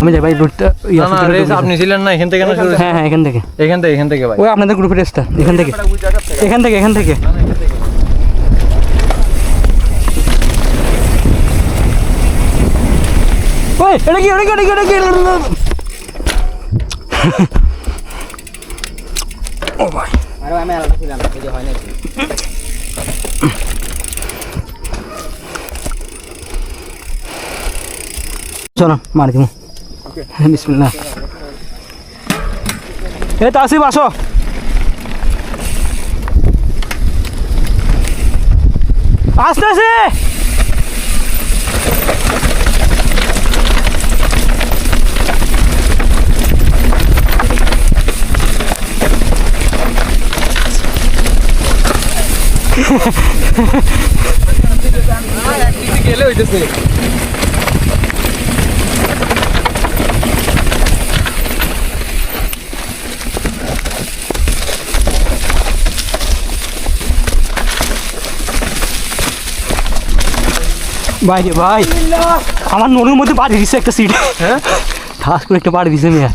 আমি যাই ভাই রুটটা আপনি ছিলেন না এখান থেকে? হ্যাঁ হ্যাঁ এখান থেকে ভাই ওই আপনাদের গ্রুপের রেসটা এখান থেকে ওই এটা কি ও ভাই আরে আমি আলাদা ছিলাম না এই যে হয় না চলো মারি দিমু ওকে বিসমিল্লাহ এই তাসিফ আসো আসতেছে গেলে হইতেছে ভাই রে ভাই আমার নদীর মধ্যে বাড়ি দিছে একটা সিট হ্যাঁ ঠাস করে একটা বাড়ি দিছে মেয়ে